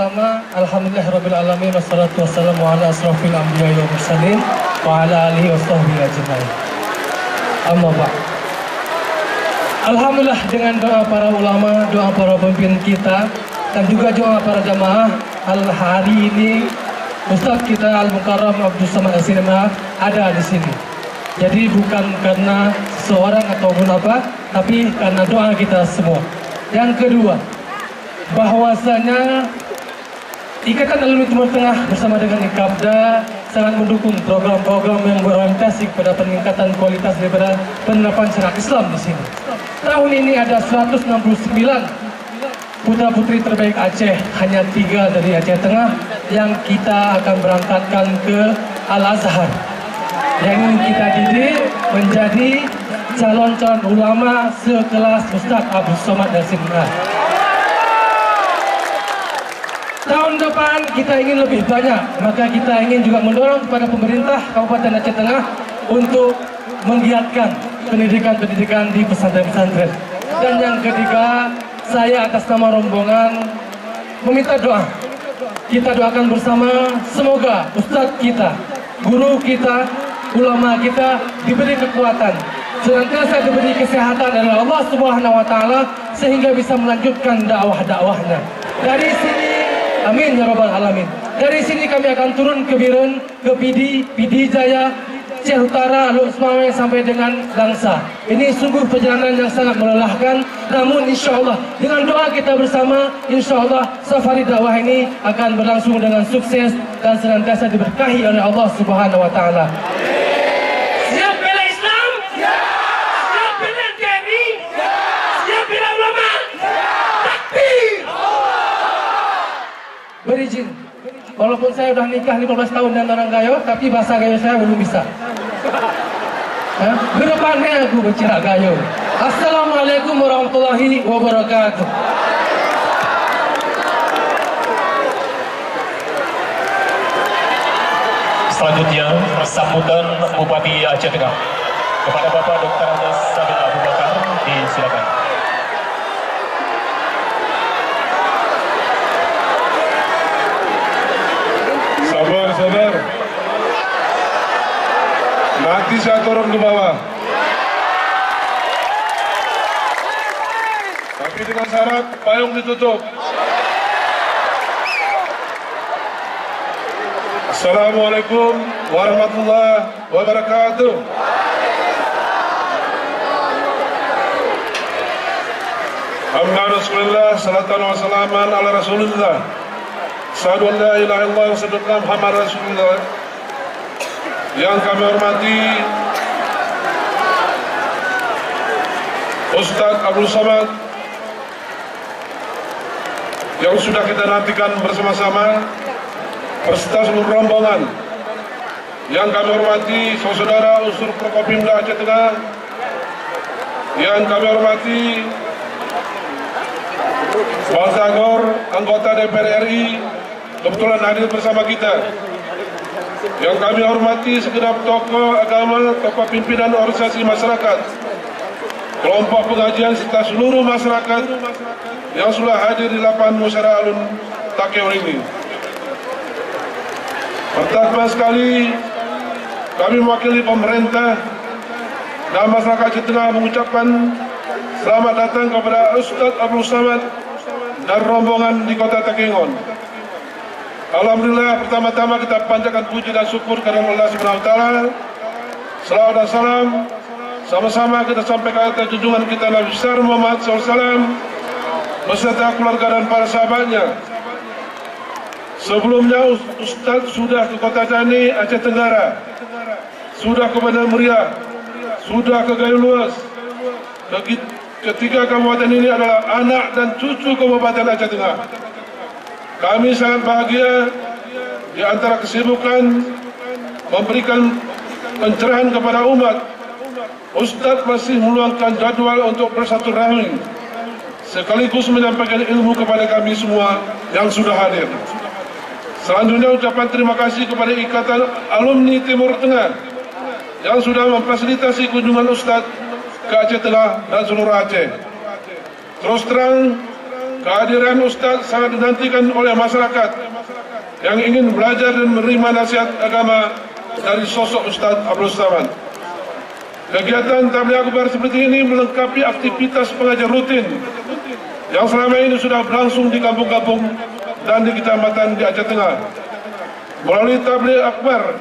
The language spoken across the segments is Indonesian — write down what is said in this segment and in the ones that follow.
pertama, alhamdulillahirabbil alamin wassalatu wassalamu ala asrofil anbiya'i wal mursalin wa ala alihi washabbihi ajmain. Amma ba'd. Alhamdulillah, dengan doa para ulama, doa para pemimpin kita, dan juga doa para jamaah, hari ini Ustadz kita Al-Mukarram Abdul Samad Al-Sinema ada di sini. Jadi bukan karena seorang ataupun apa, tapi karena doa kita semua. Yang kedua, bahwasanya Ikatan Alumni Timur Tengah bersama dengan IKAPDA sangat mendukung program-program yang berorientasi kepada peningkatan kualitas daripada penerapan syariat Islam di sini. Tahun ini ada 169 putra-putri terbaik Aceh, hanya 3 dari Aceh Tengah yang kita akan berangkatkan ke Al-Azhar, yang kita didik menjadi calon-calon ulama sekelas Ustadz Abdul Samad Al-Sinema. Tahun depan kita ingin lebih banyak, maka kita ingin juga mendorong kepada pemerintah Kabupaten Aceh Tengah untuk menggiatkan pendidikan-pendidikan di pesantren-pesantren. Dan yang ketiga, saya atas nama rombongan meminta doa. Kita doakan bersama, semoga Ustadz kita, guru kita, ulama kita diberi kekuatan, senantiasa diberi kesehatan oleh Allah Subhanahu wa taala sehingga bisa melanjutkan dakwah-dakwahnya. Dari sini, amin ya rabbal alamin. Dari sini kami akan turun ke Biren, ke Pidi Jaya, Aceh Utara, Luk Semawai sampai dengan Langsa. Ini sungguh perjalanan yang sangat melelahkan, namun insya Allah dengan doa kita bersama, insya Allah safari dakwah ini akan berlangsung dengan sukses dan senantiasa diberkahi oleh Allah Subhanahu wa taala. Siap bela Islam? Siap bela TNI? Siap bela ulama? Takbir! Berizin, walaupun saya sudah nikah 15 tahun dan orang Gayo, tapi bahasa Gayo saya belum bisa. Kedepannya aku bercakap Gayo. Assalamualaikum warahmatullahi wabarakatuh. Selanjutnya, sambutan Bupati Aceh Tengah kepada Bapak Dr. Andes Sabil Abu Bakar, disilakan. Sabar. Nanti saya turun ke bawah. Tapi dengan syarat payung ditutup. Assalamualaikum warahmatullahi wabarakatuh. Alhamdulillah, Rasulullah, salatan wa salaman ala Rasulullah. Asyhadu an la ilaha illallah wa asyhadu anna Muhammad Rasulullah. Yang kami hormati Ustadz Abdul Samad yang sudah kita nantikan bersama-sama beserta seluruh rombongan. Yang kami hormati saudara unsur Prokopimda Aceh Tengah. Yang kami hormati Bang Tagor, anggota DPR RI, kebetulan hadir bersama kita. Yang kami hormati segenap tokoh agama, tokoh pimpinan organisasi masyarakat, kelompok pengajian serta seluruh masyarakat yang sudah hadir di lapangan Musyawarah Alun Takeo ini. Pertama sekali, kami mewakili pemerintah dan masyarakat Aceh Tengah mengucapkan selamat datang kepada Ustadz Abdul Samad dan rombongan di Kota Takengon. Alhamdulillah, pertama-tama kita panjatkan puji dan syukur kepada Allah Subhanahu wa taala. Salawat dan salam sama-sama kita sampaikan atas junjungan kita Nabi besar Muhammad SAW beserta keluarga dan para sahabatnya. Sebelumnya Ustaz sudah ke Kota Jani, Aceh Tenggara, sudah ke Bandar Muria, sudah ke Gayo Luas. Ketiga kabupaten ini adalah anak dan cucu Kabupaten Aceh Tengah. Kami sangat bahagia di antara kesibukan memberikan pencerahan kepada umat. Ustadz masih meluangkan jadwal untuk bersilaturahmi sekaligus menyampaikan ilmu kepada kami semua yang sudah hadir. Selanjutnya ucapan terima kasih kepada Ikatan Alumni Timur Tengah yang sudah memfasilitasi kunjungan Ustadz ke Aceh Tengah dan seluruh Aceh. Terus terang, kehadiran Ustaz sangat dinantikan oleh masyarakat yang ingin belajar dan menerima nasihat agama dari sosok Ustaz Abdul Samad. Kegiatan tabligh akbar seperti ini melengkapi aktivitas pengajar rutin yang selama ini sudah berlangsung di kampung-kampung dan di kecamatan di Aceh Tengah. Melalui tabligh akbar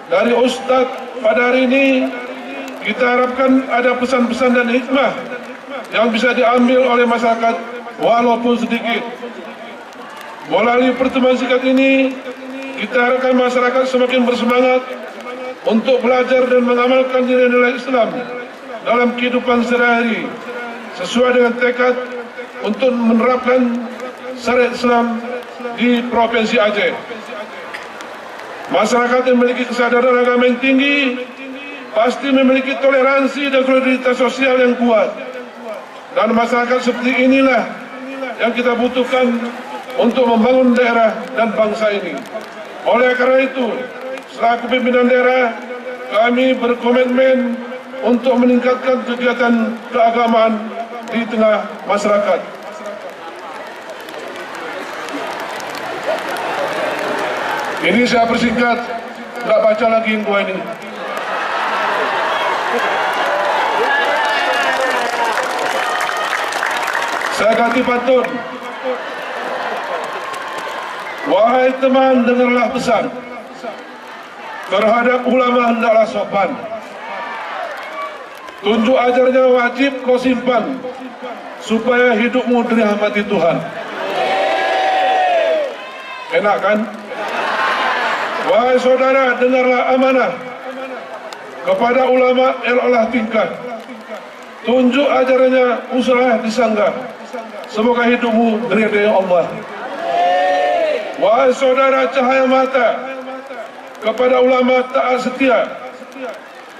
dari Ustaz pada hari ini, kita harapkan ada pesan-pesan dan hikmah yang bisa diambil oleh masyarakat walaupun sedikit. Melalui pertemuan singkat ini, kita harapkan masyarakat semakin bersemangat untuk belajar dan mengamalkan nilai-nilai Islam dalam kehidupan sehari-hari sesuai dengan tekad untuk menerapkan syariat Islam di Provinsi Aceh. Masyarakat yang memiliki kesadaran agama yang tinggi pasti memiliki toleransi dan solidaritas sosial yang kuat, dan masyarakat seperti inilah yang kita butuhkan untuk membangun daerah dan bangsa ini. Oleh karena itu, selaku pimpinan daerah, kami berkomitmen untuk meningkatkan kegiatan keagamaan di tengah masyarakat. Ini saya persingkat, nggak baca lagi yang dua ini. Saya ganti pantun. Wahai teman, dengarlah pesan. Terhadap ulama hendaklah sopan. Tunjuk ajarnya wajib kau simpan, supaya hidupmu dirahmati Tuhan. Enak kan? Wahai saudara, dengarlah amanah. Kepada ulama eloklah tingkah. Tunjuk ajarannya usaha disanggah. Semoga hidupmu diridai Allah. Wahai saudara cahaya mata, kepada ulama taat setia.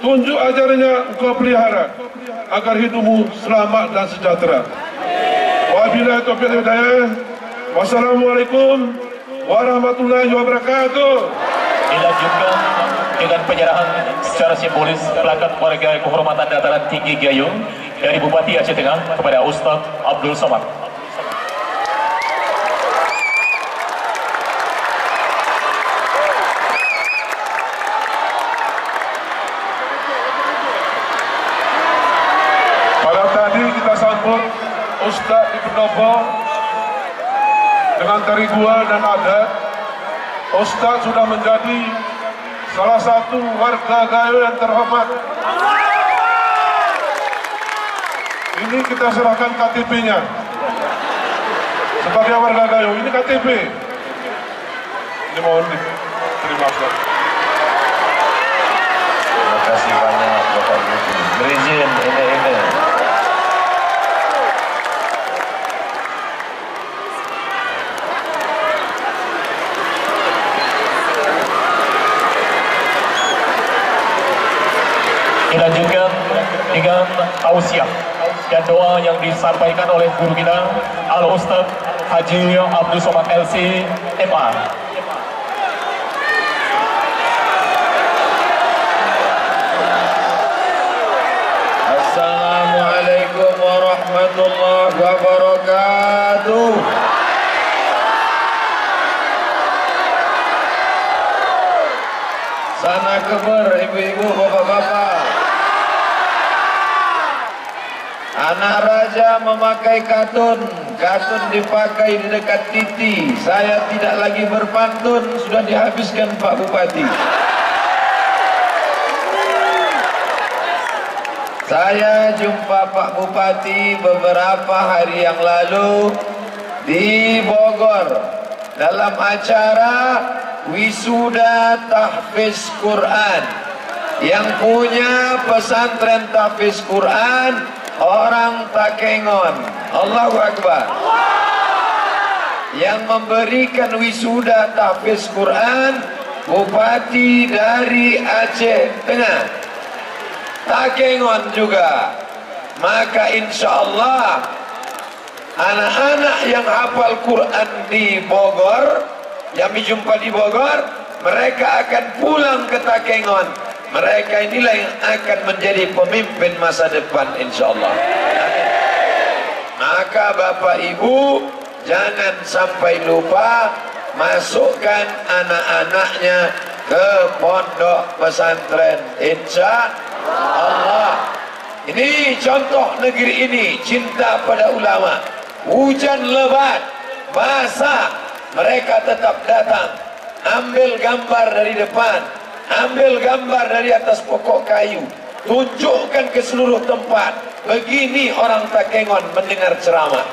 Tunjuk ajarannya engkau pelihara, agar hidupmu selamat dan sejahtera. Wabillahi taufiq wal hidayah. Wassalamualaikum warahmatullahi wabarakatuh. Dilanjutkan dengan penyerahan secara simbolis plakat warga kehormatan dataran tinggi Gayung dari Bupati Aceh Tengah kepada Ustaz Abdul Samad. Pada tadi kita sambut Ustaz di Pendopo dengan tari gua dan adat. Ustaz sudah menjadi salah satu warga Gayo yang terhormat. Ini kita serahkan KTP-nya sebagai warga Gayo. Ini KTP. Ini mohon diterima. Terima kasih banyak Bapak Ibu. Berizin ini. Dilanjutkan dengan tausiah dan doa yang disampaikan oleh guru kita Al-Ustaz Haji Abdul Somad LC MA. Assalamualaikum warahmatullahi wabarakatuh. Sana keber ibu-ibu, bapak-bapak. Anak raja memakai katun. Katun dipakai di dekat titi. Saya tidak lagi berpantun, sudah dihabiskan Pak Bupati. Saya jumpa Pak Bupati beberapa hari yang lalu di Bogor dalam acara wisuda tahfiz Quran. Yang punya pesantren tahfiz Quran orang Takengon. Allahu Akbar. Yang memberikan wisuda tahfiz Quran Bupati dari Aceh Tengah, Takengon juga. Maka insya Allah anak-anak yang hafal Quran di Bogor, yang dijumpa di Bogor, mereka akan pulang ke Takengon. Mereka inilah yang akan menjadi pemimpin masa depan insya Allah. Maka Bapak Ibu jangan sampai lupa masukkan anak-anaknya ke pondok pesantren, insya Allah. Ini contoh negeri ini, cinta pada ulama. Hujan lebat, basah, mereka tetap datang. Ambil gambar dari depan, ambil gambar dari atas pokok kayu, tunjukkan ke seluruh tempat. Begini orang Takengon mendengar ceramah.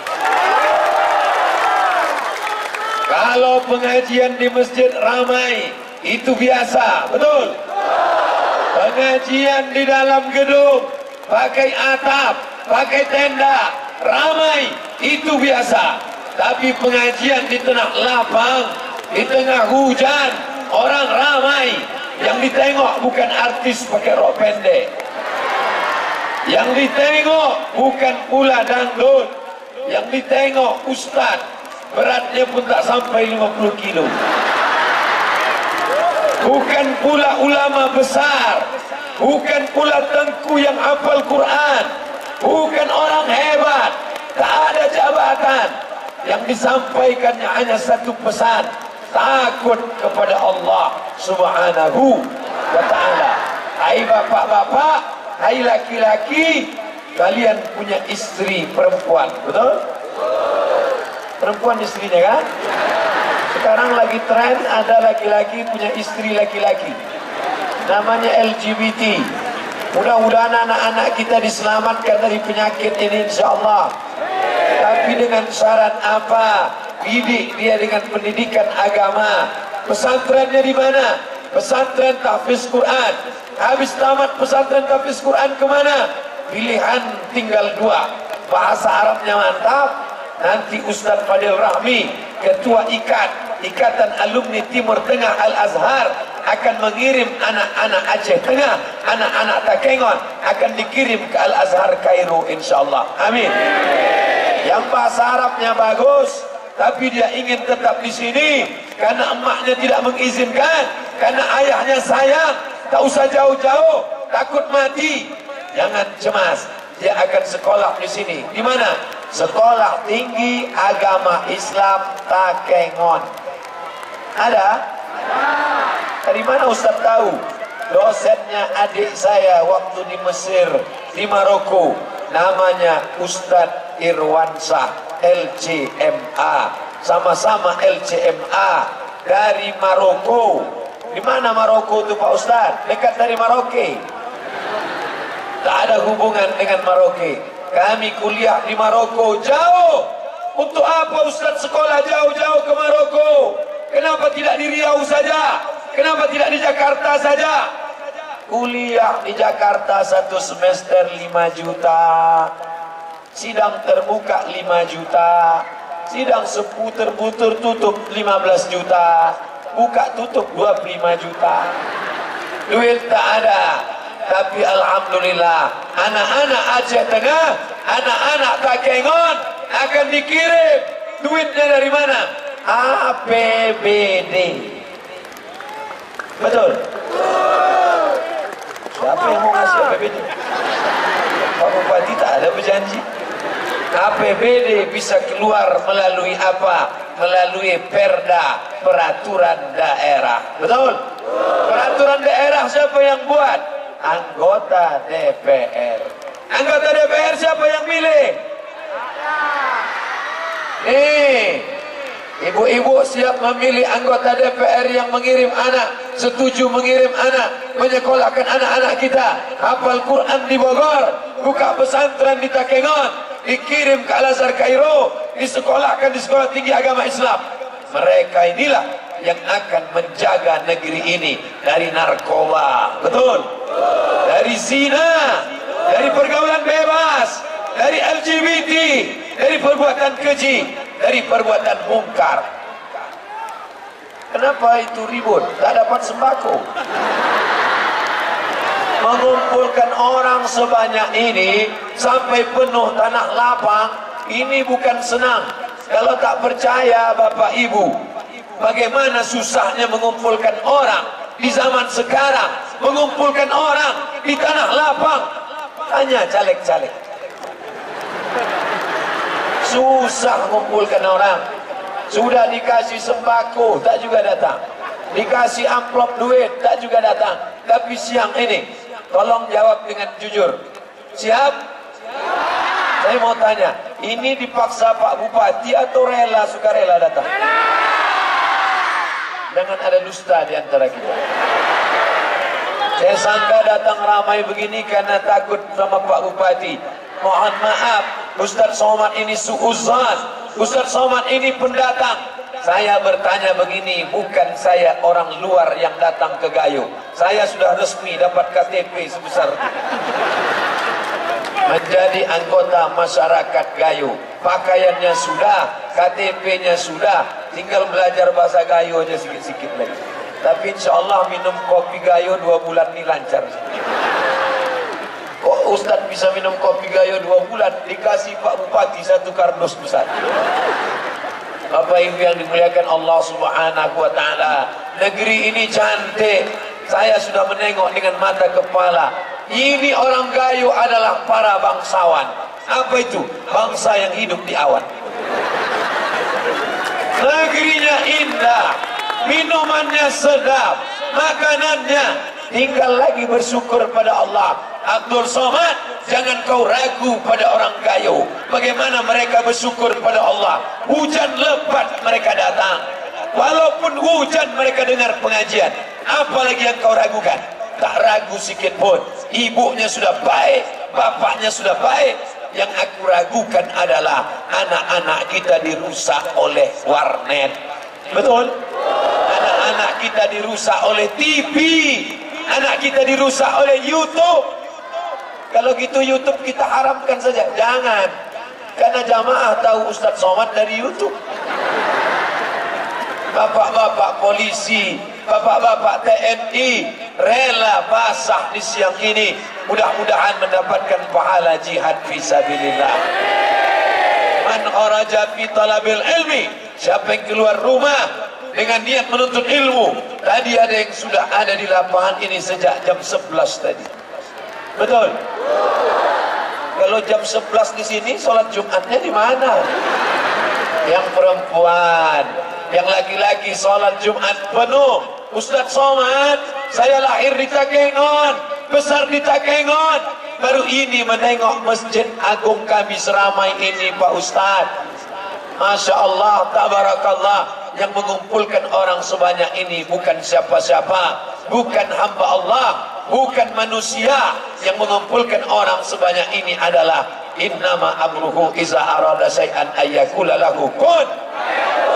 Kalau pengajian di masjid ramai, itu biasa, betul? Pengajian di dalam gedung, pakai atap, pakai tenda, ramai, itu biasa. Tapi pengajian di tengah lapang, di tengah hujan, orang ramai, yang ditengok bukan artis pakai rok pendek, yang ditengok bukan pula dangdut, yang ditengok ustaz, beratnya pun tak sampai 50 kilo. Bukan pula ulama besar, bukan pula tengku yang hafal Quran, bukan orang hebat, tak ada jabatan. Yang disampaikannya hanya satu pesan, takut kepada Allah Subhanahu wa ta'ala. Hai bapak-bapak, hai laki-laki, kalian punya istri perempuan, betul? Perempuan istrinya kan? Sekarang lagi tren ada laki-laki punya istri laki-laki, namanya LGBT. Mudah-mudahan anak-anak kita diselamatkan dari penyakit ini, insya Allah. Tapi dengan syarat apa? Didik dia dengan pendidikan agama. Pesantrennya di mana? Pesantren tahfiz Quran. Habis tamat pesantren tahfiz Quran kemana? Pilihan tinggal dua. Bahasa Arabnya mantap, nanti Ustaz Fadil Rahmi, Ketua Ikatan Alumni Timur Tengah Al-Azhar, akan mengirim anak-anak Aceh Tengah, anak-anak Takengon akan dikirim ke Al-Azhar Kairo, insyaallah. Amin. Yang bahasa Arabnya bagus, tapi dia ingin tetap di sini karena emaknya tidak mengizinkan, karena ayahnya sayang, tak usah jauh-jauh, takut mati. Jangan cemas, dia akan sekolah di sini. Di mana? Sekolah Tinggi Agama Islam Takengon. Ada? Dari mana Ustaz tahu? Dosennya adik saya waktu di Mesir, di Maroko, namanya Ustaz Irwansah, LCMA. Sama-sama LCMA dari Maroko. Di mana Maroko itu Pak Ustaz? Dekat dari Maroke. Tak ada hubungan dengan Maroke. Kami kuliah di Maroko, jauh. Untuk apa Ustaz sekolah jauh-jauh ke Maroko? Kenapa tidak di Riau saja? Kenapa tidak di Jakarta saja? Kuliah di Jakarta satu semester 5 juta. Sidang terbuka 5 juta. Sidang seputar-putar tutup 15 juta. Buka tutup 25 juta. Duit tak ada. Tapi alhamdulillah, anak-anak Aceh Tengah, anak-anak Takengon akan dikirim. Duitnya dari mana? APBD. Betul? Siapa yang mau ngasih APBD? Pak Bupati tak ada berjanji. APBD bisa keluar melalui apa? Melalui perda, peraturan daerah. Betul? Peraturan daerah siapa yang buat? Anggota DPR. Anggota DPR siapa yang milih? Ibu-ibu siap memilih anggota DPR yang mengirim anak, setuju mengirim anak, menyekolahkan anak-anak kita hafal Quran di Bogor, buka pesantren di Takengon, dikirim ke Al-Azhar Kairo, disekolahkan di Sekolah Tinggi Agama Islam. Mereka inilah yang akan menjaga negeri ini dari narkoba, betul? Dari zina, dari pergaulan bebas, dari LGBT, dari perbuatan keji, dari perbuatan mungkar. Kenapa itu ribut? Tak dapat sembako. Mengumpulkan orang sebanyak ini sampai penuh tanah lapang, ini bukan senang. Kalau tak percaya Bapak Ibu, bagaimana susahnya mengumpulkan orang di zaman sekarang, mengumpulkan orang di tanah lapang. Tanya caleg-caleg. Susah mengumpulkan orang. Sudah dikasih sembako, tak juga datang. Dikasih amplop duit, tak juga datang. Tapi siang ini, tolong jawab dengan jujur. Siap? Saya mau tanya, ini dipaksa Pak Bupati atau rela, sukarela datang? Jangan ada dusta di antara kita. Saya sangka datang ramai begini karena takut sama Pak Bupati. Mohon maaf, Ustaz Somad ini suuzan. Ustaz Somad ini pendatang. Saya bertanya begini, bukan saya orang luar yang datang ke Gayo. Saya sudah resmi dapat KTP sebesar menjadi anggota masyarakat Gayo. Pakaiannya sudah, KTP-nya sudah, tinggal belajar bahasa Gayo aja sikit-sikit lagi. Tapi insya Allah minum kopi Gayo 2 bulan ini lancar. Kok Ustadz bisa minum kopi Gayo 2 bulan, dikasih Pak Bupati 1 kardus besar. Bapak Ibu yang dimuliakan Allah Subhanahu wa Ta'ala, negeri ini cantik. Saya sudah menengok dengan mata kepala. Ini orang Gayo adalah para bangsawan. Apa itu? Bangsa yang hidup di awan. Negerinya indah, minumannya sedap, makanannya. Tinggal lagi bersyukur pada Allah. Abdul Somad, jangan kau ragu pada orang Gayo. Bagaimana mereka bersyukur pada Allah. Hujan lebat mereka datang. Walaupun hujan mereka dengar pengajian. Apalagi yang kau ragukan? Tak ragu sikit pun. Ibunya sudah baik, bapaknya sudah baik. Yang aku ragukan adalah anak-anak kita dirusak oleh warnet. Betul? Anak-anak kita dirusak oleh TV. Anak kita dirusak oleh YouTube. Kalau gitu YouTube kita haramkan saja. Jangan. Karena jamaah tahu Ustaz Somad dari YouTube. Bapak-bapak polisi, bapak-bapak TNI rela basah di siang ini. Mudah-mudahan mendapatkan pahala jihad fisabilillah. Man kharaja fi talabil ilmi, siapa yang keluar rumah dengan niat menuntut ilmu. Tadi ada yang sudah ada di lapangan ini sejak jam 11 tadi. Betul? Kalau jam 11 di sini, sholat Jumatnya di mana? Yang perempuan, yang laki-laki sholat Jumat penuh. Ustaz Somad, saya lahir di Takengon, besar di Takengon. Baru ini menengok Masjid Agung kami seramai ini Pak Ustaz. Masya Allah, tabarakallah. Yang mengumpulkan orang sebanyak ini bukan siapa-siapa, bukan hamba Allah, bukan manusia. Yang mengumpulkan orang sebanyak ini adalah innama amruhu iza arada syai'an ayyakula lahu kun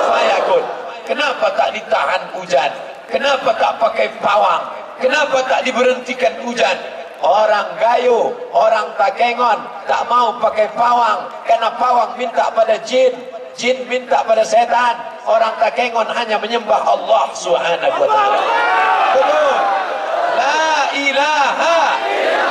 fayakun. Kenapa tak ditahan hujan? Kenapa tak pakai pawang? Kenapa tak diberhentikan hujan? Orang Gayo, orang Takengon tak mau pakai pawang karena pawang minta pada jin, jin minta pada setan. Orang Takengon hanya menyembah Allah Subhanahu wa Ta'ala. Betul. La ilaha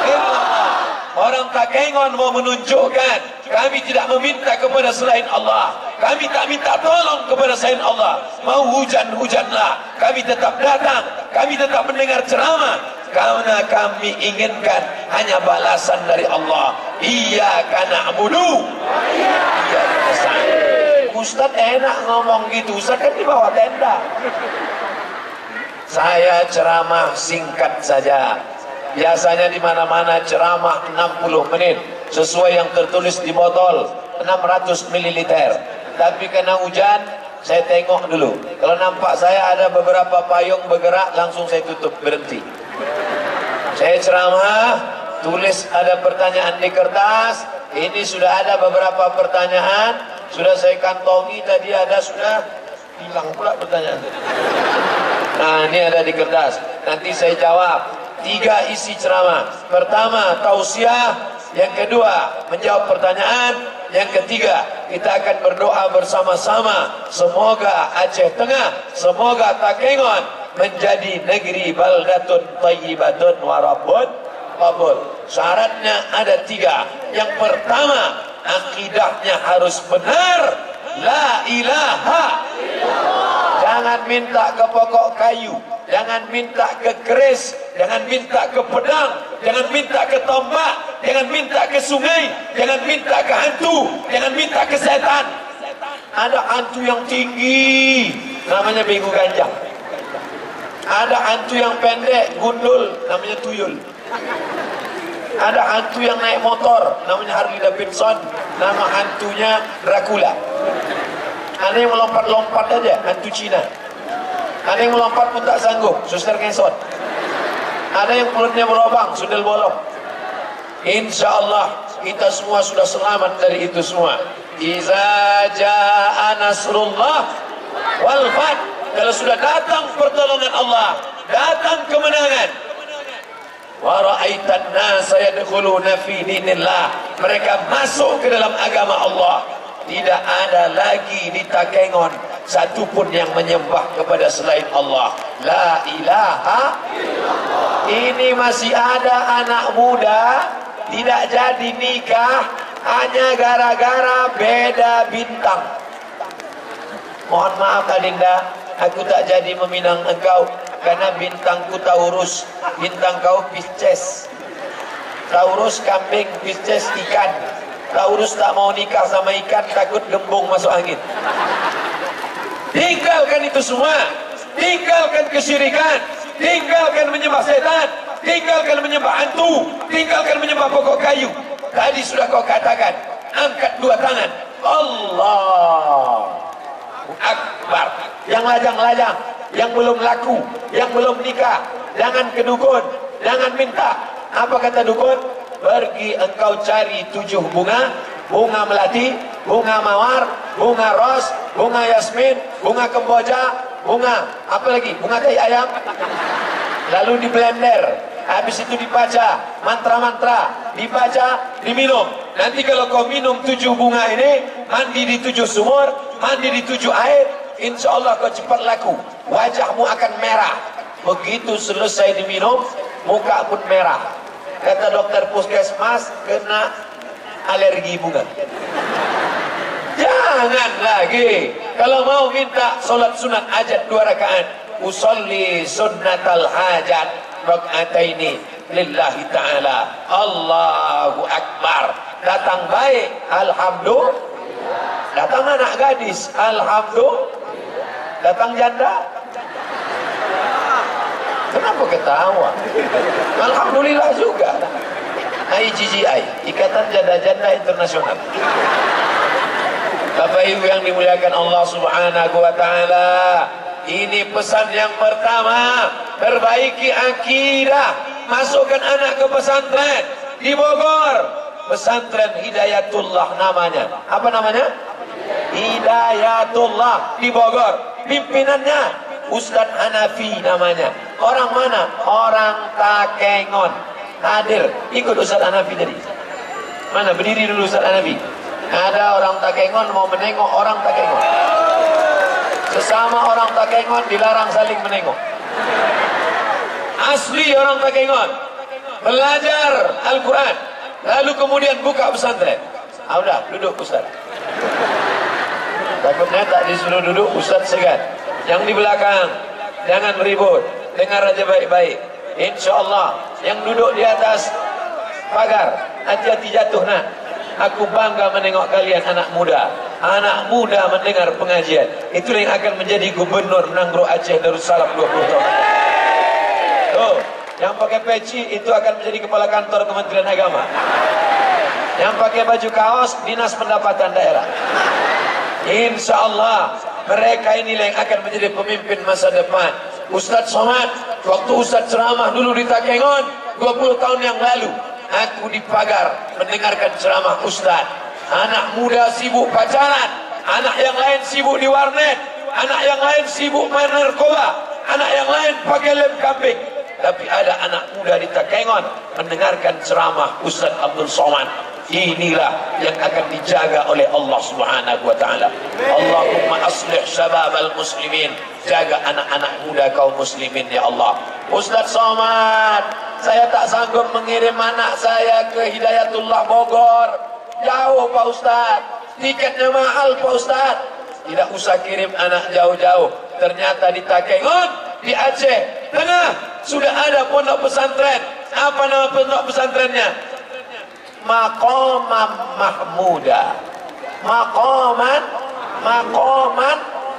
illallah. Orang Takengon mau menunjukkan kami tidak meminta kepada selain Allah. Kami tak minta tolong kepada selain Allah. Mau hujan-hujanlah, kami tetap datang, kami tetap mendengar ceramah. Karena kami inginkan hanya balasan dari Allah. Iyyaka na'budu wa iyyaka nasta'in. Ustaz enak ngomong gitu, Ustaz kan di bawah tenda. Saya ceramah singkat saja. Biasanya di mana-mana ceramah 60 menit sesuai yang tertulis di botol 600 ml. Tapi karena hujan, saya tengok dulu. Kalau nampak saya ada beberapa payung bergerak, langsung saya tutup, berhenti. Saya ceramah, tulis ada pertanyaan di kertas. Ini sudah ada beberapa pertanyaan, sudah saya kantongi tadi, ada sudah hilang pula pertanyaan. Nah, ini ada di kertas. Nanti saya jawab. 3 isi ceramah. Pertama, tausiah. Yang kedua, menjawab pertanyaan. Yang ketiga, kita akan berdoa bersama-sama. Semoga Aceh Tengah, semoga Takengon menjadi negeri baldatun thayyibatun wa rabbun qabul. Syaratnya ada 3. Yang pertama, akidahnya harus benar. La ilaha illallah. Jangan minta ke pokok kayu, Jangan minta ke keris, jangan minta ke pedang, jangan minta ke tombak, jangan minta ke sungai, jangan minta ke hantu, jangan minta ke setan. Ada hantu yang tinggi, namanya bego ganjang. Ada hantu yang pendek, gundul, namanya tuyul. Ada hantu yang naik motor, namanya Harley Davidson, nama hantunya Dracula. Ada yang melompat-lompat aja, hantu Cina. Ada yang melompat pun tak sanggup, suster ngesot. Ada yang mulutnya berlubang, sundel bolong. InsyaAllah kita semua sudah selamat dari itu semua. Iza jaa nasrullah wal fath. Kalau sudah datang pertolongan Allah, datang kemenangan. Wa ra'aitan nasa yadkhuluna fi dinillah. Mereka masuk ke dalam agama Allah. Tidak ada lagi di Takengon satupun yang menyembah kepada selain Allah. La ilaha illallah. Ini masih ada anak muda tidak jadi nikah hanya gara-gara beda bintang. Mohon maaf Adinda, aku tak jadi meminang engkau karena bintangku Taurus, bintang kau Pisces. Taurus kambing, Pisces ikan. Taurus tak mau nikah sama ikan, takut gembung masuk angin. Tinggalkan itu semua. Tinggalkan kesyirikan, tinggalkan menyembah setan, tinggalkan menyembah hantu, tinggalkan menyembah pokok kayu. Tadi sudah kau katakan, angkat dua tangan, Allah Akbar. Yang lajang-lajang, yang belum laku, yang belum nikah, jangan ke dukun, jangan minta. Apa kata dukun? Pergi engkau cari 7 bunga, bunga melati, bunga mawar, bunga ros, bunga yasmin, bunga kemboja, bunga apa lagi? Bunga tai ayam. Lalu di blender, habis itu dibaca mantra-mantra, dibaca, diminum. Nanti kalau kau minum 7 bunga ini, mandi di 7 sumur, mandi di 7 air, insya Allah kau cepat laku. Wajahmu akan merah. Begitu selesai diminum, muka pun merah. Kata dokter puskesmas, kena alergi bunga. Jangan lagi. Kalau mau minta solat sunat hajat 2 rakaat, usolli sunnatal hajat raka'ataini lillahi ta'ala. Allahu Akbar. Datang baik, alhamdulillah. Datang anak gadis, alhamdulillah. Datang janda, kenapa ketawa? Alhamdulillah juga. IGGI, Ikatan Janda-Janda Internasional. Bapak Ibu yang dimuliakan Allah Subhanahu wa taala, ini pesan yang pertama, perbaiki akidah, masukkan anak ke pesantren di Bogor. Pesantren Hidayatullah namanya. Apa namanya? Hidayatullah di Bogor. Pimpinannya Ustadz Hanafi namanya. Orang mana? Orang Takengon. Hadir, ikut Ustadz Hanafi tadi. Mana? Berdiri dulu Ustadz Hanafi. Ada orang Takengon mau menengok orang Takengon. Sesama orang Takengon dilarang saling menengok. Asli orang Takengon. Belajar Al-Quran, lalu kemudian buka pesantren. Udah, duduk Ustadz. Takutnya tak disuruh duduk, Ustadz segan. Yang di belakang, jangan ribut, dengar aja baik-baik. Insya Allah, yang duduk di atas pagar, hati-hati jatuh nak. Aku bangga menengok kalian anak muda. Anak muda mendengar pengajian. Itu yang akan menjadi gubernur Nanggro Aceh Darussalam 20 tahun. Tuh, yang pakai peci itu akan menjadi kepala kantor Kementerian Agama. Yang pakai baju kaos, Dinas Pendapatan Daerah. Insya Allah mereka inilah yang akan menjadi pemimpin masa depan. Ustadz Somad, waktu Ustadz ceramah dulu di Takengon 20 tahun yang lalu, aku di pagar mendengarkan ceramah Ustadz. Anak muda sibuk pacaran, anak yang lain sibuk di warnet, anak yang lain sibuk main narkoba, anak yang lain pakai lem kambing. Tapi ada anak muda di Takengon mendengarkan ceramah Ustadz Abdul Somad. Inilah yang akan dijaga oleh Allah Subhanahu wa taala. Allahumma aslih syababal muslimin, jaga anak-anak muda kaum muslimin ya Allah. Ustadz Somad, saya tak sanggup mengirim anak saya ke Hidayatullah Bogor. Jauh Pak Ustadz, tiketnya mahal Pak Ustadz. Tidak usah kirim anak jauh-jauh. Ternyata di Takengon, di Aceh Tengah sudah ada pondok pesantren. Apa nama pondok pesantrennya? Maqaman Mahmuda. Maqaman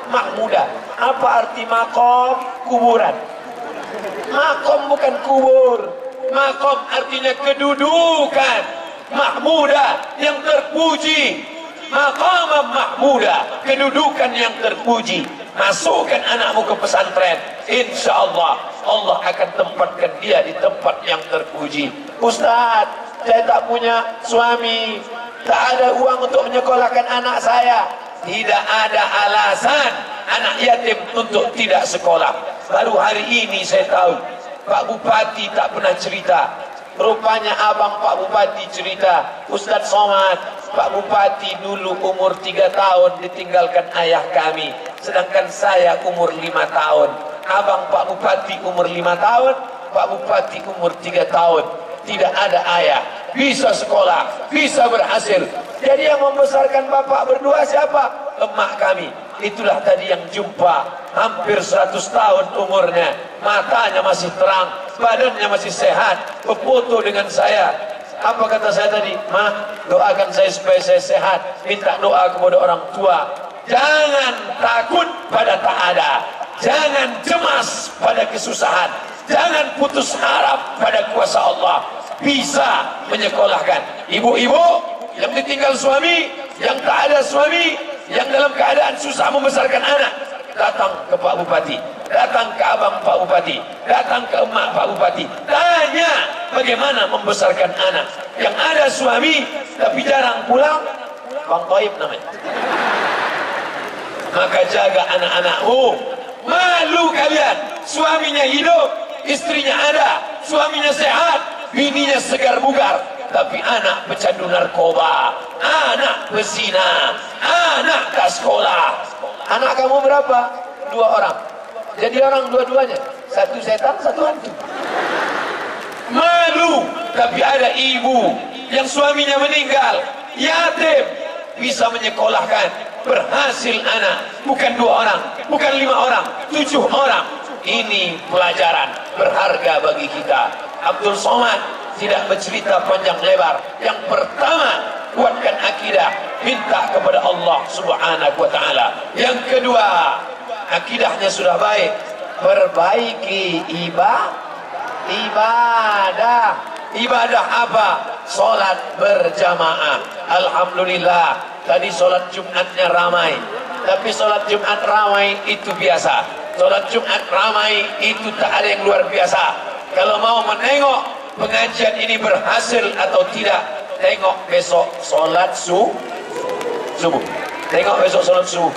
Mahmuda. Apa arti maqam? Kuburan. Maqam bukan kubur. Maqam artinya kedudukan. Mahmuda yang terpuji. Maqaman Mahmuda, kedudukan yang terpuji. Masukkan anakmu ke pesantren, insya Allah Allah akan tempatkan dia di tempat yang terpuji. Ustaz, saya tak punya suami, tak ada uang untuk menyekolahkan anak saya. Tidak ada alasan anak yatim untuk tidak sekolah. Baru hari ini saya tahu Pak Bupati tak pernah cerita. Rupanya abang Pak Bupati cerita, Ustaz Somad, Pak Bupati dulu umur 3 tahun ditinggalkan ayah kami, sedangkan saya umur 5 tahun. Abang Pak Bupati umur 5 tahun, Pak Bupati umur 3 tahun. Tidak ada ayah, bisa sekolah, bisa berhasil. Jadi yang membesarkan bapak berdua siapa? Emak kami. Itulah tadi yang jumpa, hampir 100 tahun umurnya, matanya masih terang, badannya masih sehat, berfoto dengan saya. Apa kata saya tadi? Ma, doakan saya supaya saya sehat, minta doa kepada orang tua. Jangan takut pada tak ada, jangan cemas pada kesusahan, jangan putus harap pada kuasa Allah. Bisa menyekolahkan ibu-ibu yang ditinggal suami, yang tak ada suami, yang dalam keadaan susah membesarkan anak, datang ke Pak Bupati, datang ke abang Pak Bupati, datang ke emak Pak Bupati, tanya bagaimana membesarkan anak. Yang ada suami tapi jarang pulang, Bang Toib namanya. Maka jaga anak-anakmu. Malu kalian, suaminya hidup, istrinya ada, suaminya sehat, bininya segar bugar, tapi anak pecandu narkoba, anak pezina, anak tak sekolah. Anak kamu berapa? 2 orang. Jadi orang dua-duanya, satu setan, satu hantu. Malu, tapi ada ibu yang suaminya meninggal, yatim, bisa menyekolahkan, berhasil anak, bukan 2 orang, bukan 5 orang, 7 orang. Ini pelajaran berharga bagi kita. Abdul Somad tidak bercerita panjang lebar. Yang pertama, kuatkan akidah, minta kepada Allah Subhanahu wa taala. Yang kedua, akidahnya sudah baik, perbaiki ibadah. Ibadah apa? Salat berjamaah. Alhamdulillah, tadi salat Jumatnya ramai. Tapi salat Jumat ramai itu biasa. Salat Jumat ramai itu tak ada yang luar biasa. Kalau mau menengok pengajian ini berhasil atau tidak, tengok besok salat subuh. Tengok besok salat subuh.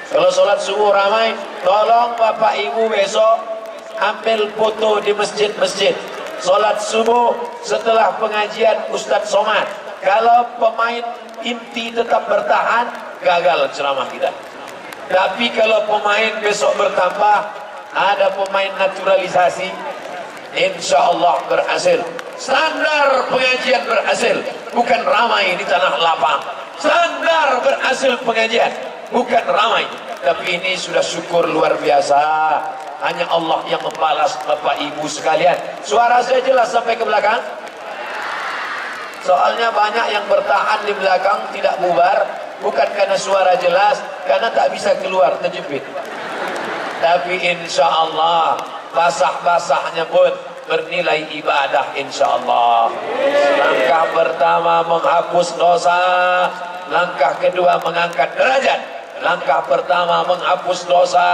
Kalau salat subuh ramai, tolong Bapak Ibu besok ambil foto di masjid-masjid. Salat subuh setelah pengajian Ustadz Somad. Kalau pemain inti tetap bertahan, gagal ceramah kita. Tapi kalau pemain besok bertambah, ada pemain naturalisasi, insya Allah berhasil. Standar pengajian berhasil, bukan ramai di tanah lapang. Standar berhasil pengajian, bukan ramai. Tapi ini sudah syukur luar biasa. Hanya Allah yang membalas Bapak Ibu sekalian. Suara saya jelas sampai ke belakang? Soalnya banyak yang bertahan di belakang tidak bubar. Bukan karena suara jelas, karena tak bisa keluar, terjepit. Tapi insya Allah basah-basahnya pun bernilai ibadah insya Allah. Langkah pertama menghapus dosa, langkah kedua mengangkat derajat. Langkah pertama menghapus dosa,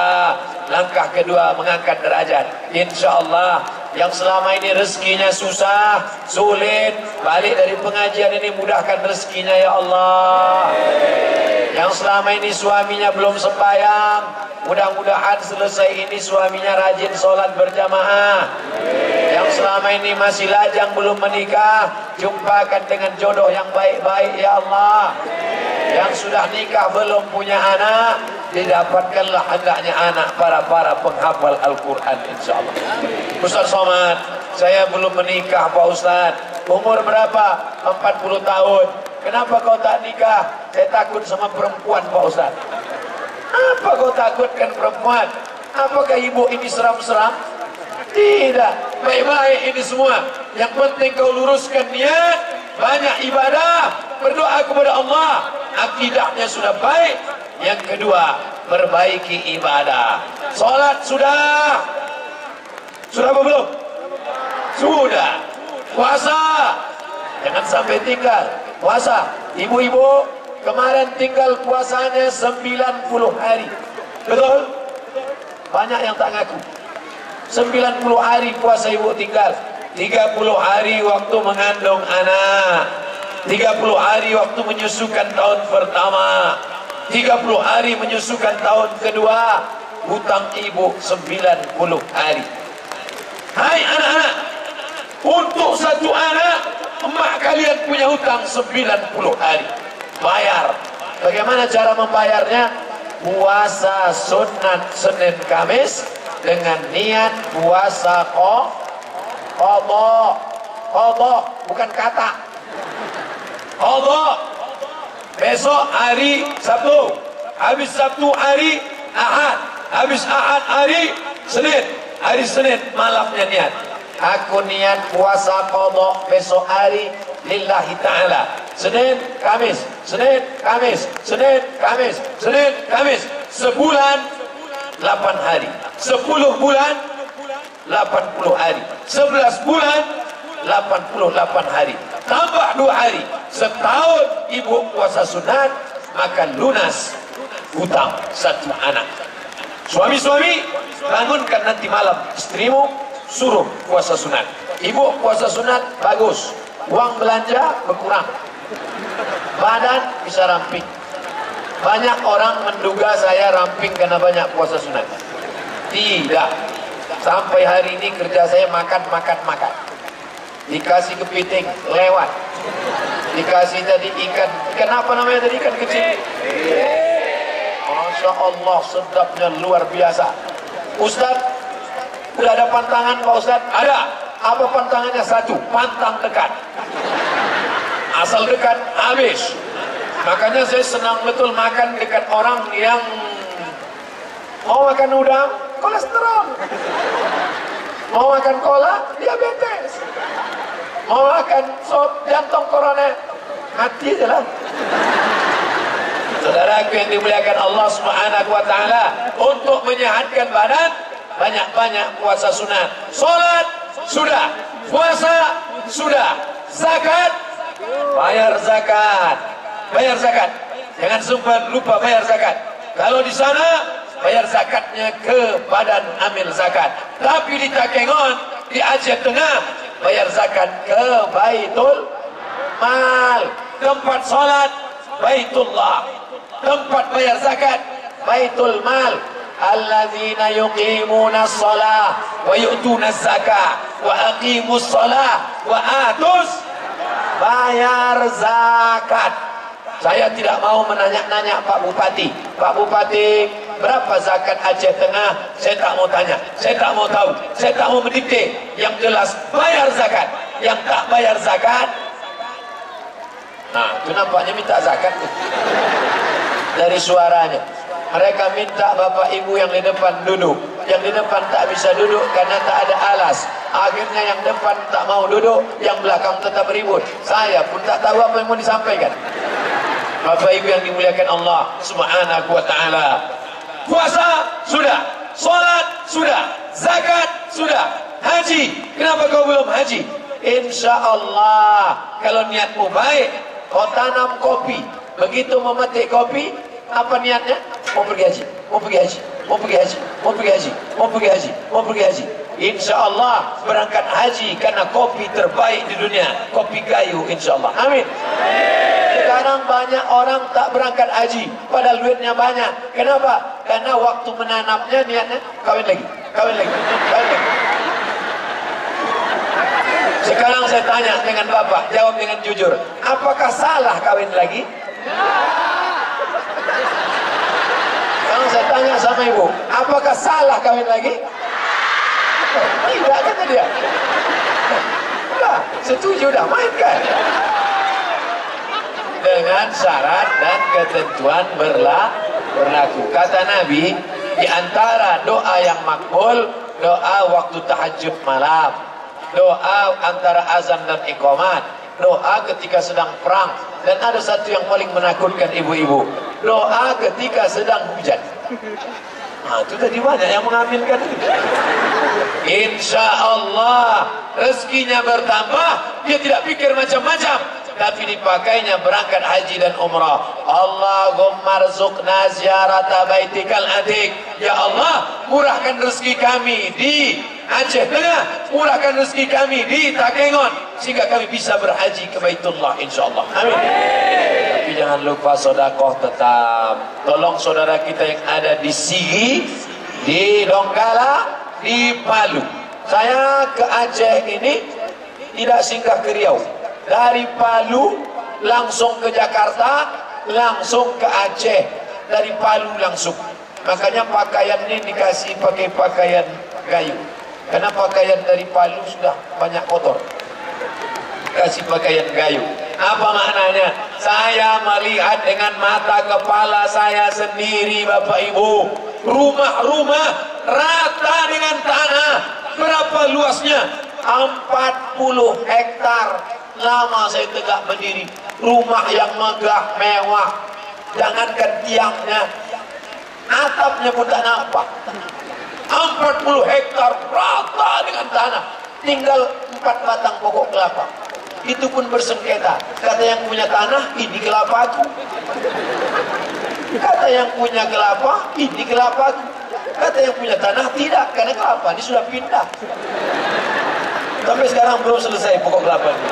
langkah kedua mengangkat derajat. Insya Allah yang selama ini rezekinya susah, sulit, balik dari pengajian ini mudahkan rezekinya ya Allah. Yang selama ini suaminya belum sembahyang, mudah-mudahan selesai ini suaminya rajin sholat berjamaah. Yang selama ini masih lajang belum menikah, jumpakan dengan jodoh yang baik-baik ya Allah. Yang sudah nikah belum punya anak, didapatkanlah hendaknya anak para penghafal Al-Quran insyaAllah. Ustaz Somad, saya belum menikah Pak Ustaz. Umur berapa? 40 tahun. Kenapa kau tak nikah? Saya takut sama perempuan Pak Ustaz. Apa kau takutkan perempuan? Apakah ibu ini seram-seram? Tidak. Baik-baik ini semua. Yang penting kau luruskan niat, banyak ibadah, berdoa kepada Allah. Akidahnya sudah baik. Yang kedua, perbaiki ibadah. Salat sudah. Sudah apa belum? Sudah. Puasa, jangan sampai tinggal. Puasa, ibu-ibu kemarin tinggal puasanya 90 hari. Betul? Banyak yang tak ngaku. 90 hari puasa ibu tinggal. 30 hari waktu mengandung anak, 30 hari waktu menyusukan tahun pertama, 30 hari menyusukan tahun kedua. Hutang ibu 90 hari. Hai anak-anak, untuk satu anak emak kalian punya hutang 90 hari. Bayar. Bagaimana cara membayarnya? Puasa sunat Senin Kamis dengan niat puasa qadha, bukan kata. Qadha. Besok hari Sabtu, habis Sabtu hari Ahad, habis Ahad hari Senin. Hari Senin malamnya niat, aku niat puasa qadha besok hari lillahi ta'ala. Senin, Kamis, Senin, Kamis, Senin, Kamis, Senin, Kamis. Sebulan 8 hari, 10 bulan 80 hari, 11 bulan 88 hari, tambah 2 hari. Setahun ibu puasa sunat, maka lunas hutang satu anak. Suami-suami, bangunkan nanti malam istrimu, suruh puasa sunat. Ibu puasa sunat bagus, uang belanja berkurang, badan bisa ramping. Banyak orang menduga saya ramping karena banyak puasa sunat. Tidak. Sampai hari ini kerja saya makan. Dikasih kepiting lewat, dikasih tadi ikan apa namanya tadi, ikan kecil. Masya Allah, sedapnya luar biasa. Ustaz, udah ada pantangan Pak Ustaz? Ada. Apa pantangannya? Satu, pantang dekat. Asal dekat habis. Makanya saya senang betul makan dekat orang yang mau makan udang, kolesterol. Mau makan cola, diabetes. Mau makan sop, jantung korona, mati aja lah. Saudaraku yang dimuliakan Allah Subhanahu wa taala, untuk menyehatkan badan, banyak-banyak puasa sunat. Salat sudah, puasa sudah, zakat, bayar zakat. Bayar zakat. Jangan sempat lupa bayar zakat. Kalau di sana bayar zakatnya ke badan amil zakat. Tapi di Takengon, di Aceh Tengah, bayar zakat ke Baitul Mal. Tempat salat Baitullah. Tempat bayar zakat Baitul Mal. Alladzina yuqimuna shalah wa yu'tuna zakah wa aqimus shalah wa atus, bayar zakat. Saya tidak mau menanya-nanya Pak Bupati. Pak Bupati, berapa zakat Aceh Tengah? Saya tak mau tanya. Saya tak mau tahu. Saya tak mau mendikte. Yang jelas bayar zakat. Yang tak bayar zakat, nah, itu nampaknya minta zakat dari suaranya. Mereka minta bapak ibu yang di depan duduk. Yang di depan tak bisa duduk karena tak ada alas. Akhirnya yang depan tak mau duduk, yang belakang tetap ribut. Saya pun tak tahu apa yang mau disampaikan. Bapak ibu yang dimuliakan Allah Subhanahu wa ta'ala, puasa sudah, salat sudah, zakat sudah, haji. Kenapa kau belum haji? Insya Allah kalau niatmu baik, kau tanam kopi, begitu memetik kopi, apa niatnya? Mau pergi haji, mau pergi haji, mau pergi haji, mau pergi haji, mau pergi haji, mau pergi haji. Insya Allah berangkat haji karena kopi terbaik di dunia, kopi kayu, insya Allah. Amin. Sekarang banyak orang tak berangkat haji, padahal duitnya banyak. Kenapa? Karena waktu menanamnya niatnya kawin lagi, kawin lagi, kawin lagi. Sekarang saya tanya dengan bapak, jawab dengan jujur, apakah salah kawin lagi? Sekarang saya tanya sama ibu, apakah salah kawin lagi? Tidak, kata dia. Udah, setuju, udah mainkan. Dengan syarat dan ketentuan berlaku. Kata Nabi, di antara doa yang makbul, doa waktu tahajud malam, doa antara azan dan iqamat, doa ketika sedang perang, dan ada satu yang paling menakutkan ibu-ibu, doa ketika sedang hujan. Nah, itu tadi banyak yang mengaminkan. Insya Allah rezekinya bertambah, dia tidak pikir macam-macam, tapi dipakainya berangkat haji dan umrah. Allahumma rzuqna ziyarata baitikal atiq. Ya Allah, murahkan rezeki kami di Aceh Tengah, murahkan rezeki kami di Takengon, sehingga kami bisa berhaji ke Baitullah insyaallah. Amin. Tapi jangan lupa sedekah tetap. Tolong saudara kita yang ada di Sigi, di Donggala, di Palu. Saya ke Aceh ini tidak singgah ke Riau. Dari Palu langsung ke Jakarta, langsung ke Aceh. Dari Palu langsung. Makanya pakaian ini dikasih pakai pakaian kayu. Karena pakaian dari Palu sudah banyak kotor. Kasih pakaian kayu. Apa maknanya? Saya melihat dengan mata kepala saya sendiri, Bapak Ibu. Rumah-rumah rata dengan tanah. Berapa luasnya? 40 hektar. Lama saya tegak berdiri. Rumah yang megah, mewah. Jangankan tiangnya, atapnya pun tak nampak. 40 hektar rata dengan tanah. Tinggal 4 batang pokok kelapa. Itu pun bersengketa. Kata yang punya tanah, ini kelapaku. Kata yang punya kelapa, ini kelapaku. Kata yang punya tanah, tidak, karena kelapa ini sudah pindah. Sampai sekarang belum selesai pokok kelapa ini.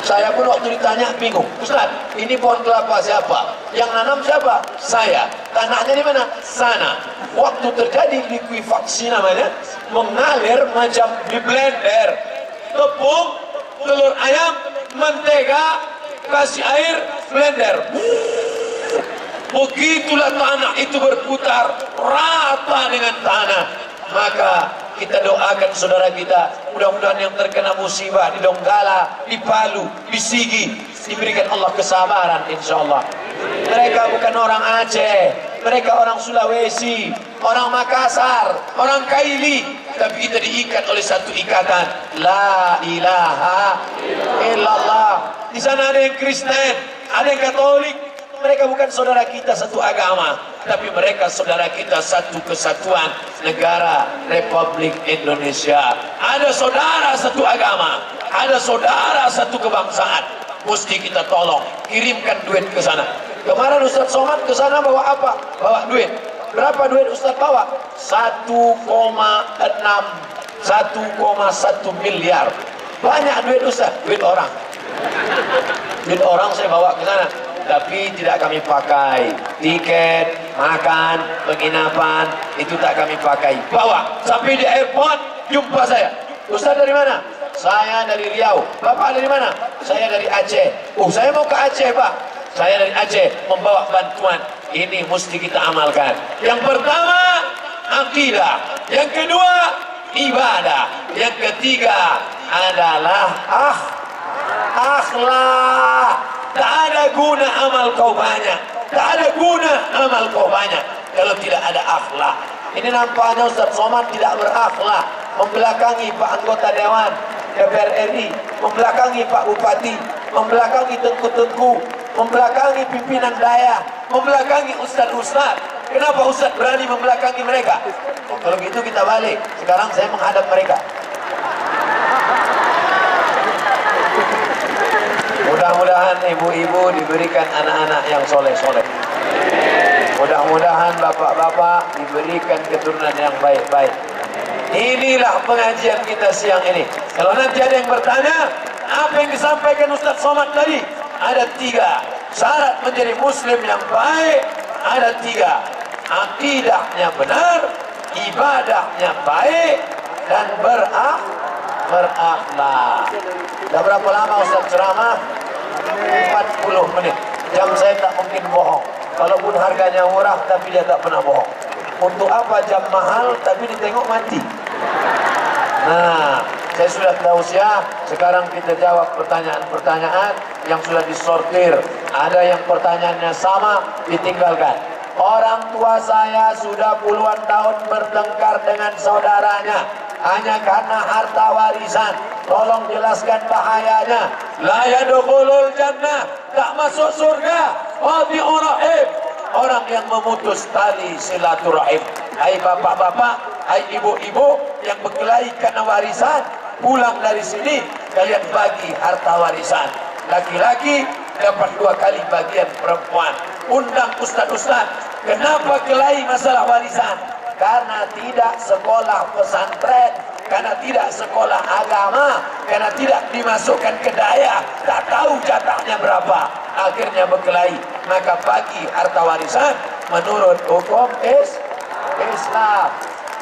Saya pun waktu ditanya bingung. Ustaz, ini pohon kelapa siapa? Yang nanam siapa? Saya. Tanahnya di mana? Sana. Waktu terjadi likuifaksi namanya, mengalir macam di blender. Tepung, telur ayam, mentega, kasih air, blender. Begitulah tanah itu berputar rata dengan tanah. Maka kita doakan saudara kita, mudah-mudahan yang terkena musibah di Donggala, di Palu, di Sigi, diberikan Allah kesabaran insyaallah. Mereka bukan orang Aceh, mereka orang Sulawesi, orang Makassar, orang Kaili, tapi kita diikat oleh satu ikatan, la ilaha illallah. Di sana ada yang Kristen, ada yang Katolik. Mereka bukan saudara kita satu agama, tapi mereka saudara kita satu kesatuan negara Republik Indonesia. Ada saudara satu agama, ada saudara satu kebangsaan. Mesti kita tolong, kirimkan duit ke sana. Kemarin Ustaz Somad ke sana bawa apa? Bawa duit. Berapa duit Ustaz bawa? 1,1 miliar. Banyak duit Ustaz, duit orang. Duit orang saya bawa ke sana. Tapi tidak kami pakai. Tiket, makan, penginapan, itu tak kami pakai. Bawa, sampai di airport, jumpa saya. Ustaz dari mana? Saya dari Riau. Bapak dari mana? Saya dari Aceh. Oh, saya mau ke Aceh, Pak. Saya dari Aceh, membawa bantuan. Ini mesti kita amalkan. Yang pertama, akidah. Yang kedua, ibadah. Yang ketiga adalah akhlak. Tak ada guna amal kau banyak. Tak ada guna amal kau banyak kalau tidak ada akhlak. Ini nampaknya Ustaz Somad tidak berakhlak. Membelakangi Pak Anggota Dewan DPR RI, membelakangi Pak Bupati, membelakangi tengku-tengku, membelakangi pimpinan daya, membelakangi Ustaz-Ustaz. Kenapa Ustaz berani membelakangi mereka? Oh, kalau gitu kita balik. Sekarang saya menghadap mereka. Mudah-mudahan ibu-ibu diberikan anak-anak yang soleh-soleh. Mudah-mudahan bapak-bapak diberikan keturunan yang baik-baik. Inilah pengajian kita siang ini. Kalau nanti ada yang bertanya, apa yang disampaikan Ustaz Somad tadi? Ada 3 syarat menjadi muslim yang baik. Ada 3. Akidahnya benar, ibadahnya baik, dan berakhlak. Dah berapa lama Ustaz ceramah? 40 menit. Jam saya tak mungkin bohong. Kalaupun harganya murah, tapi dia tak pernah bohong. Untuk apa jam mahal, tapi ditengok mati? Nah, saya sudah tahu siap. Sekarang kita jawab pertanyaan-pertanyaan yang sudah disortir. Ada yang pertanyaannya sama, ditinggalkan. Orang tua saya sudah puluhan tahun bertengkar dengan saudaranya hanya karena harta warisan. Tolong jelaskan bahayanya. La yadkhulul jannah, tak masuk surga. Qati'ur rahim, orang yang memutus tali silaturahim. Hai bapak-bapak, hai ibu-ibu yang berkelahi karena warisan, pulang dari sini kalian bagi harta warisan. Laki-laki dapat 2 kali bagian perempuan. Undang ustaz-ustaz, kenapa kelahi masalah warisan? Karena tidak sekolah pesantren, karena tidak sekolah agama, karena tidak dimasukkan ke daya, tak tahu jatahnya berapa, akhirnya berkelahi. Maka bagi harta warisan menurut hukum Islam.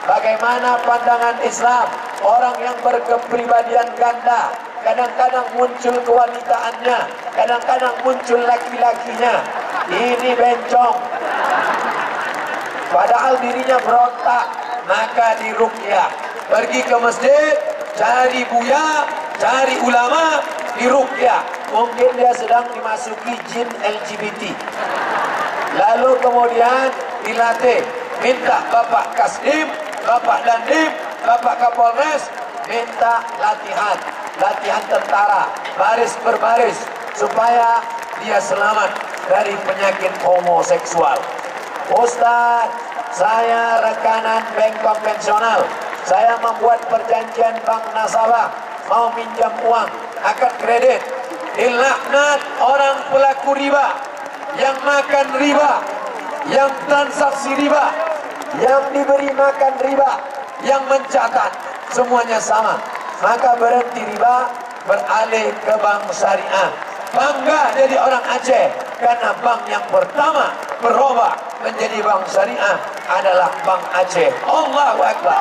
Bagaimana pandangan Islam? Orang yang berkepribadian ganda, kadang-kadang muncul kewanitaannya, kadang-kadang muncul laki-lakinya. Ini bencong, padahal dirinya berontak. Maka diruqyah, pergi ke masjid, cari buya, cari ulama, diruqyah. Mungkin dia sedang dimasuki jin LGBT. Lalu kemudian dilatih, minta Bapak Kasdim, Bapak Dandim, Bapak Kapolres, minta latihan tentara, baris per baris, supaya dia selamat dari penyakit homoseksual. Ustaz, saya rekanan bank konvensional, saya membuat perjanjian bank nasabah, mau minjam uang, akad kredit, dilaknat orang pelaku riba, yang makan riba, yang transaksi riba, yang diberi makan riba, yang mencatat, semuanya sama. Maka berhenti riba, beralih ke bank syariah. Bangga jadi orang Aceh, karena bank yang pertama berubah menjadi bank syariah adalah Bank Aceh. Allahu Akbar.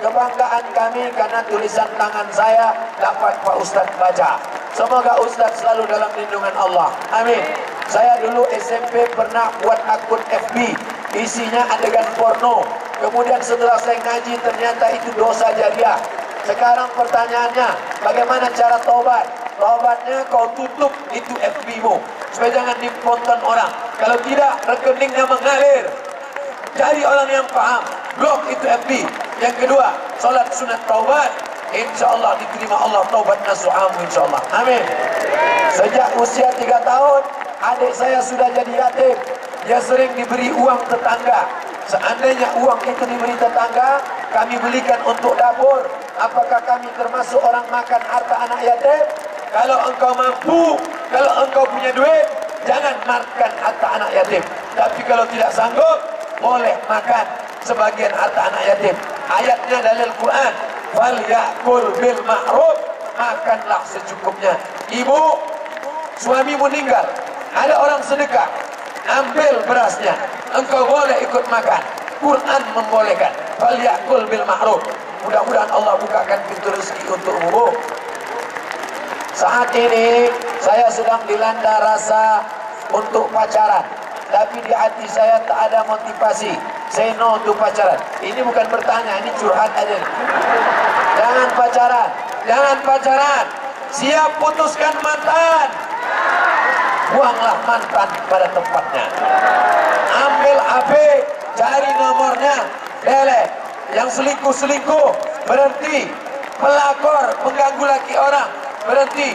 Kebanggaan kami karena tulisan tangan saya dapat Pak Ustadz baca. Semoga Ustadz selalu dalam lindungan Allah. Amin. Saya dulu SMP pernah buat akun FB, isinya adegan porno. Kemudian setelah saya ngaji ternyata itu dosa jariah. Sekarang pertanyaannya, bagaimana cara tobat? Tobatnya kau tutup itu FB-mu supaya jangan ditonton orang. Kalau tidak, rekeningnya mengalir. Cari orang yang paham, blok itu FB. Yang kedua, salat sunat taubat, insyaallah diterima Allah taubat nasuhamu insyaallah. Amin. Sejak usia 3 tahun, adik saya sudah jadi yatim. Dia sering diberi uang tetangga. Seandainya uang itu diberi tetangga, kami belikan untuk dapur. Apakah kami termasuk orang makan harta anak yatim? Kalau engkau mampu, kalau engkau punya duit, jangan makan harta anak yatim. Tapi kalau tidak sanggup, boleh makan sebagian harta anak yatim. Ayatnya dalil Quran, fal yakul bil ma'ruf, makanlah secukupnya. Ibu, suami meninggal, ada orang sedekah, ambil berasnya, engkau boleh ikut makan. Quran membolehkan, fal yakul bil ma'ruf. Mudah-mudahan Allah bukakan pintu rezeki untukmu. Saat ini saya sedang dilanda rasa untuk pacaran, tapi di hati saya tak ada motivasi. Say no to pacaran. Ini bukan bertanya, ini curhat aja. Jangan pacaran, jangan pacaran. Siap putuskan mantan, buanglah mantan pada tempatnya. Ambil HP, cari nomornya, delete. Yang selingkuh-selingkuh berhenti. Pelakor mengganggu laki orang berhenti.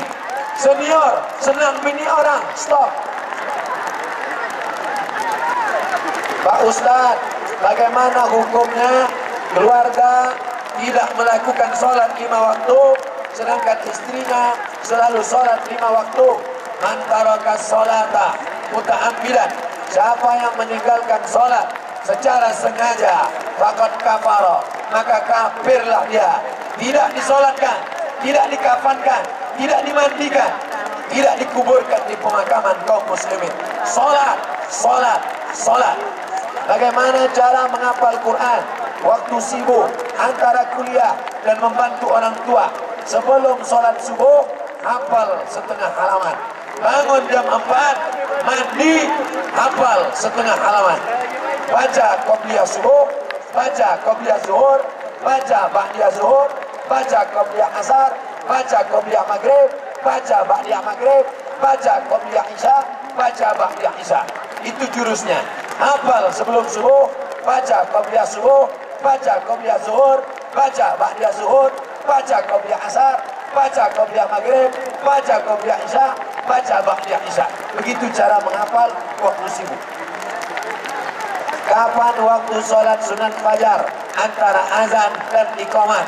Senior senang bini orang, stop. Pak Ustadz, bagaimana hukumnya keluarga tidak melakukan sholat 5 waktu, sedangkan istrinya selalu sholat 5 waktu? Man taraka sholata muta'ammidan, siapa yang meninggalkan sholat secara sengaja, faqad kafara, maka kafirlah dia. Tidak disolatkan, tidak dikafankan, tidak dimandikan, tidak dikuburkan di pemakaman kaum muslimin. Sholat, sholat, sholat. Bagaimana cara menghafal Quran waktu sibuk antara kuliah dan membantu orang tua? Sebelum sholat subuh, hafal setengah halaman. Bangun jam 4, mandi, hafal setengah halaman. Baca qobliyah subuh, baca qobliyah zuhur, baca ba'diyah zuhur, baca qobliyah asar, baca qobliyah maghrib, baca ba'diyah maghrib, baca qobliyah isya, baca ba'diyah isya. Itu jurusnya. Hafal sebelum subuh, baca qobliyah subuh, baca qobliyah zuhur, baca ba'diyah zuhur, baca qobliyah asar, baca qobliyah maghrib, baca qobliyah isya, baca ba'diyah isya. Begitu cara menghafal waktu sibuk. Kapan waktu sholat sunat fajar? Antara azan dan iqamat.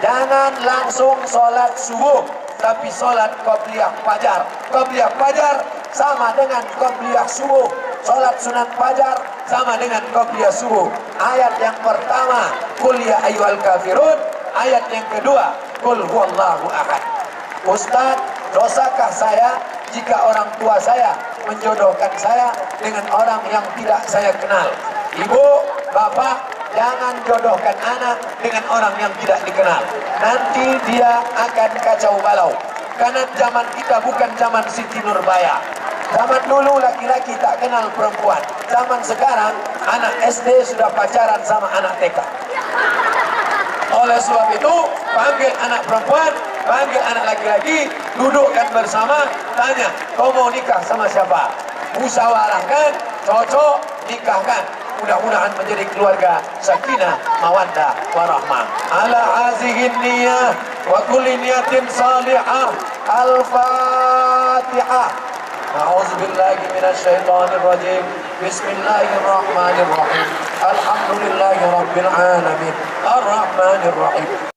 Jangan langsung sholat subuh, tapi sholat qobliyah fajar. Qobliyah fajar sama dengan qobliyah subuh. Sholat sunat fajar sama dengan qobliyah subuh. Ayat yang pertama, Qul ya ayyuhal kafirun. Ayat yang kedua, Qul huwallahu ahad. Ustaz, dosakah saya jika orang tua saya menjodohkan saya dengan orang yang tidak saya kenal? Ibu, bapak, jangan jodohkan anak dengan orang yang tidak dikenal. Nanti dia akan kacau balau. Karena zaman kita bukan zaman Siti Nurbaya. Zaman dulu laki-laki tak kenal perempuan. Zaman sekarang anak SD sudah pacaran sama anak TK. Oleh sebab itu, panggil anak perempuan, panggil anak laki-laki, dudukkan bersama, tanya, kau mau nikah sama siapa? Musyawarahkan, cocok, nikahkan. Mudah-mudahan menjadi keluarga sakinah, mawaddah, warahmah. Ala azihin niyah wa kulli niyatin salihah. Al-Fatihah. A'udzubillahi minasyaitonir rajim. Bismillahirrahmanirrahim. Alhamdulillahi rabbil alamin. Ar-Rahmanir Rahim.